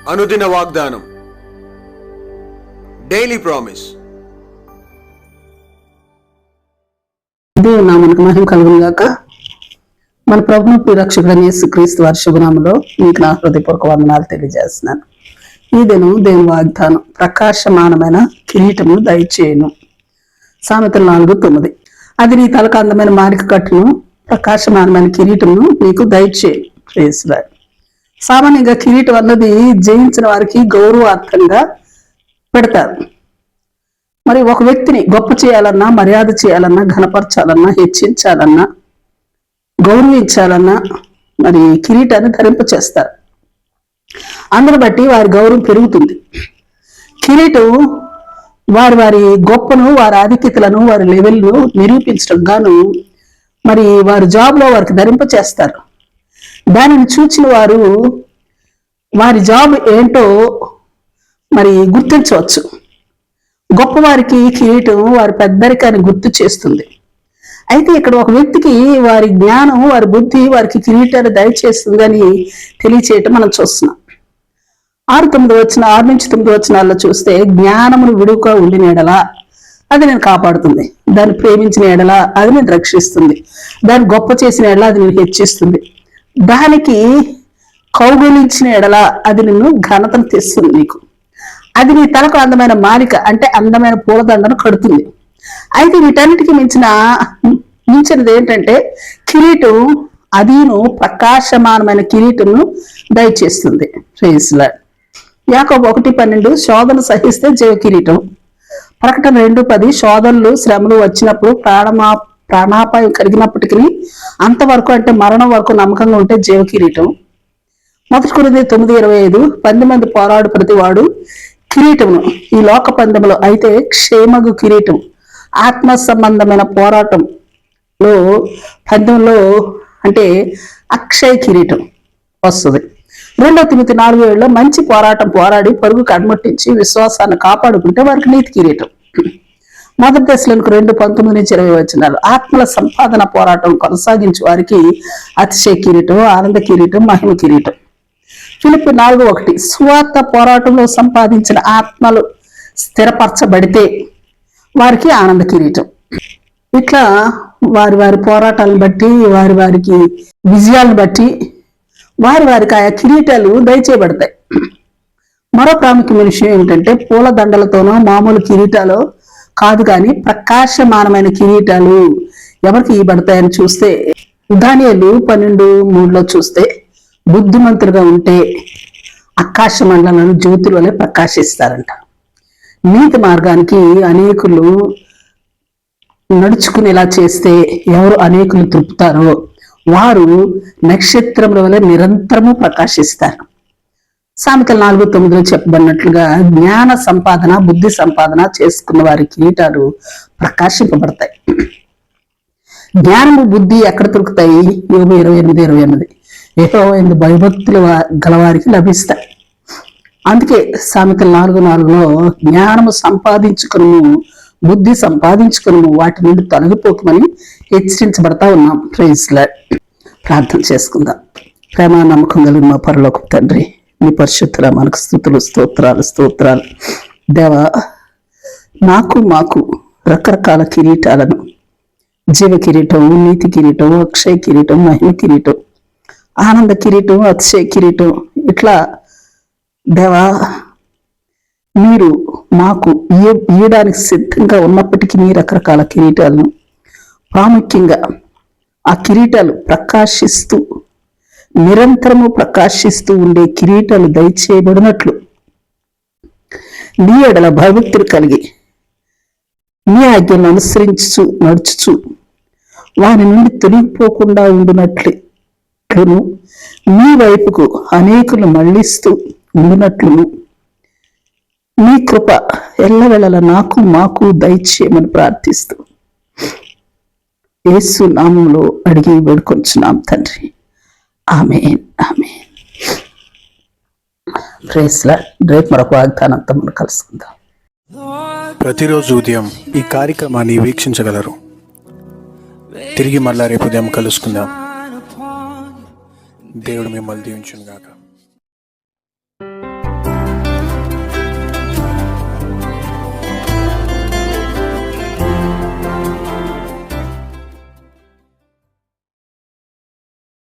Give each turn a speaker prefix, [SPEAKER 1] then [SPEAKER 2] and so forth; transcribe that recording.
[SPEAKER 1] అనుదిన వాగ్దానం, daily promise.
[SPEAKER 2] దేవుని నామమునకు మహిమ కలుగును గాక. మన ప్రభువు ప్రియరక్షకుడైన యేసుక్రీస్తు వారి శుభనామములో మీకు నా హృదయపూర్వక వందనాలు తెలియజేస్తున్నాను. ఈ దినం దేవుని వాగ్దానం, ప్రకాశమానమైన కిరీటము దయచేయును. సామెతలు 4:9. అది నీ తలకు అందమైన మారిక కట్టును, ప్రకాశమానమైన కిరీటమును నీకు దయచేయును. Praise lord. సామాన్యంగా కిరీటం అన్నది జయించిన వారికి గౌరవార్థంగా పెడతారు. మరి ఒక వ్యక్తిని గొప్ప చేయాలన్నా, మర్యాద చేయాలన్నా, ఘనపరచాలన్నా, హెచ్చించాలన్నా, గౌరవించాలన్నా మరి కిరీటాన్ని ధరింపచేస్తారు. అందరు బట్టి వారి గౌరవం పెరుగుతుంది. కిరీటం వారి వారి గొప్పను, వారి ఆధిక్యతలను, వారి లెవెల్ను నిరూపించడం గాను మరి వారి జాబ్లో వారికి ధరింపచేస్తారు. దానిని చూచిన వారు వారి జాబ్ ఏంటో మరి గుర్తించవచ్చు. గొప్పవారికి కిరీటం వారి పెద్దరికాన్ని గుర్తు చేస్తుంది. అయితే ఇక్కడ ఒక వ్యక్తికి వారి జ్ఞానం, వారి బుద్ధి వారికి కిరీటాన్ని దయచేస్తుందని తెలియచేయటం మనం చూస్తున్నాం. 6 నుంచి 9 వచనాల్లో చూస్తే, జ్ఞానమును విడుగా ఉండిన ఎడల అది నేను కాపాడుతుంది, దాన్ని ప్రేమించిన ఎడల అది నేను రక్షిస్తుంది, దాన్ని గొప్ప చేసిన ఎడల అది నేను హెచ్చిస్తుంది, దానికి కౌగులించిన ఎడల అది నిన్ను ఘనతను తెస్తుంది. నీకు అది నీ తలకు అందమైన మాలిక అంటే అందమైన పూలదండను కడుతుంది. అయితే వీటన్నిటికీ మించినది ఏంటంటే కిరీటం. అదీను ప్రకాశమానమైన కిరీటంను దయచేస్తుంది. Praise lord. యాకోబు 1:12 శోధన సహిస్తే జీవ కిరీటం. ప్రకటన 2:10 శోధనలు, శ్రమలు వచ్చినప్పుడు ప్రాణాపాయం కలిగినప్పటికీ అంతవరకు అంటే మరణం వరకు నమ్మకంగా ఉంటే జీవ కిరీటం. 1 కొరింథీ 9:25 పందెమందు పోరాడు ప్రతివాడు కిరీటమును ఈ లోక పందెములో అయితే క్షేమగు కిరీటం ఆత్మ సంబంధమైన పోరాటంలో పందెంలో అంటే అక్షయ కిరీటం వస్తుంది. 2 తిమోతి 4:7 మంచి పోరాటం పోరాడి పరుగు కడముట్టించి విశ్వాసాన్ని కాపాడుకుంటే వారికి నీతి కిరీటం. 1 దశలోనికి 2:19-20 వచనాలు ఆత్మల సంపాదన పోరాటం కొనసాగించే వారికి అతిశయ కిరీటం, ఆనంద కిరీటం, మహిమ కిరీటం. ఫిలిప్పీ 4:1 సువార్త పోరాటంలో సంపాదించిన ఆత్మలు స్థిరపరచబడితే వారికి ఆనంద కిరీటం. ఇట్లా వారి వారి పోరాటాలను బట్టి, వారి వారికి విజయాలను బట్టి వారి వారికి ఆయా కిరీటాలు దయచేయబడతాయి. మరో ప్రాముఖ్యమైన విషయం ఏంటంటే పూల దండలతోనో మామూలు కిరీటాలు కాదు, కానీ ప్రకాశమానమైన కిరీటాలు ఎవరికి ఇవ్వబడతాయని చూస్తే దానియేలు 12:3 చూస్తే, బుద్ధిమంతులుగా ఉంటే ఆకాశ మండలను జ్యోతుల వలె ప్రకాశిస్తారంట. నీతి మార్గానికి అనేకులు నడుచుకునేలా చేస్తే ఎవరు అనేకులు తృప్తారో వారు నక్షత్రముల వలె నిరంతరము ప్రకాశిస్తారు. సామెతలు 4:9 చెప్పబడినట్లుగా జ్ఞాన సంపాదన, బుద్ధి సంపాదన చేసుకున్న వారి కిరీటాలు ప్రకాశింపబడతాయి. జ్ఞానము, బుద్ధి ఎక్కడ దొరుకుతాయి? యోబు 28:28 యెహోవా భయభక్తులు గలవారికి లభిస్తాయి. అందుకే సామెతలు 4:4 జ్ఞానము సంపాదించుకును, బుద్ధి సంపాదించుకును, వాటి నుండి తొలగిపోకమని హెచ్చరించబడతా ఉన్నాం. Praise lord. ప్రార్థన చేసుకుందాం. ప్రేమ నమ్మకం కలిగిన మా పరలోకపు తండ్రి, నీ పరిశుద్ధుల మనకు స్తుతులు, స్తోత్రాలు. దేవా, మాకు రకరకాల కిరీటాలను, జీవ కిరీటం, నీతి కిరీటం, అక్షయ కిరీటం, మహిమ కిరీటం, ఆనంద కిరీటం, అతిశయ కిరీటం, ఇట్లా దేవా మీరు మాకు ఇయ్యడానికి సిద్ధంగా ఉన్నప్పటికీ మీ రకరకాల కిరీటాలను, ప్రాముఖ్యంగా ఆ కిరీటాలు ప్రకాశిస్తూ నిరంతరము ప్రకాశిస్తూ ఉండే కిరీటాలు దయచేయబడినట్లు నీ ఎడల భయభక్తులు కలిగి నీ ఆజ్ఞలను అనుసరించు నడుచుచు వారి నుండి తొలగిపోకుండా ఉండునట్లును, నీ వైపుకు అనేకులు మళ్లిస్తూ ఉండునట్లును నీ కృప ఎల్లవేళలా మాకు దయచేయమని ప్రార్థిస్తూ యేసు నామములో అడిగి వేడుకొంచున్నాం తండ్రి. ఆమేన్. Praise lord. రేపు మరొక వాగ్దానంతో మనం కలుసుకుందాం.
[SPEAKER 1] ప్రతిరోజు ఉదయం ఈ కార్యక్రమాన్ని వీక్షించగలరు. తిరిగి మళ్ళా రేపు ఉదయం కలుసుకుందాం. దేవుడు మిమ్మల్ని దీవించును గాక.